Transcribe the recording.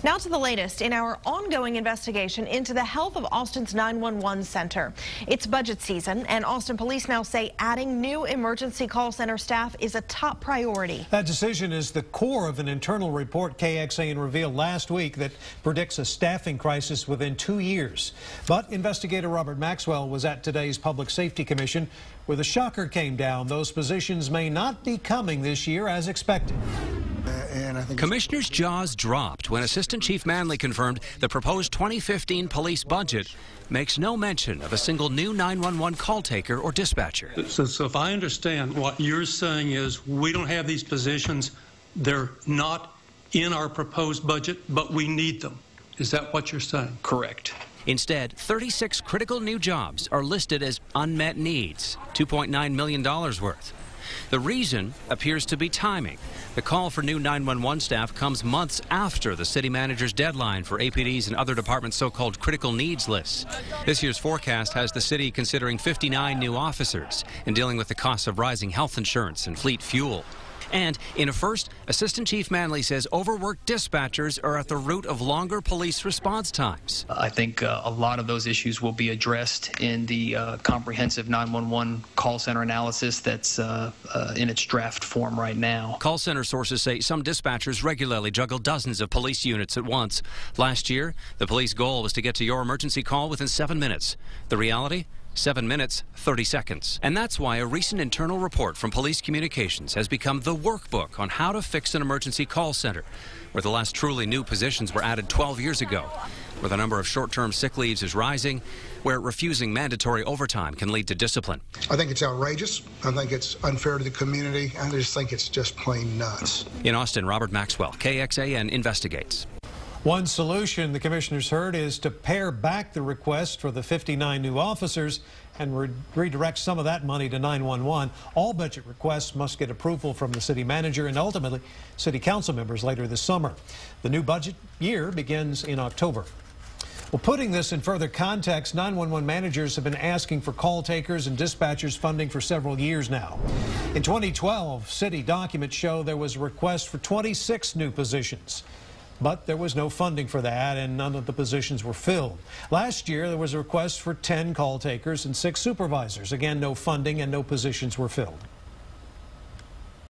Now to the latest in our ongoing investigation into the health of Austin's 911 center. It's budget season, and Austin police now say adding new emergency call center staff is a top priority. That decision is the core of an internal report KXAN revealed last week that predicts a staffing crisis within 2 years. But investigator Robert Maxwell was at today's Public Safety Commission where the shocker came down. Those positions may not be coming this year as expected. Commissioner's jaws dropped when Assistant Chief Manley confirmed the proposed 2015 police budget makes no mention of a single new 911 call taker or dispatcher. So if I understand, what you're saying is we don't have these positions, they're not in our proposed budget, but we need them. Is that what you're saying? Correct. Instead, 36 critical new jobs are listed as unmet needs, $2.9 million worth. The reason appears to be timing. The call for new 911 staff comes months after the city manager's deadline for APD's and other departments' so-called critical needs lists. This year's forecast has the city considering 59 new officers and dealing with the costs of rising health insurance and fleet fuel. And in a first, Assistant Chief Manley says overworked dispatchers are at the root of longer police response times. I think a lot of those issues will be addressed in the comprehensive 911 call center analysis that's in its draft form right now. Call center sources say some dispatchers regularly juggle dozens of police units at once. Last year, the police goal was to get to your emergency call within 7 minutes. The reality? 7 minutes, 30 seconds. And that's why a recent internal report from Police Communications has become the workbook on how to fix an emergency call center, where the last truly new positions were added 12 years ago, where the number of short-term sick leaves is rising, where refusing mandatory overtime can lead to discipline. I think it's outrageous. I think it's unfair to the community. I just think it's just plain nuts. In Austin, Robert Maxwell, KXAN investigates. One solution the commissioners heard is to pare back the request for the 59 new officers and redirect some of that money to 911. All budget requests must get approval from the city manager and ultimately city council members later this summer. The new budget year begins in October. Well, putting this in further context, 911 managers have been asking for call takers and dispatchers funding for several years now. In 2012, city documents show there was a request for 26 new positions. But there was no funding for that, and none of the positions were filled. Last year, there was a request for 10 call takers and 6 supervisors. Again, no funding and no positions were filled.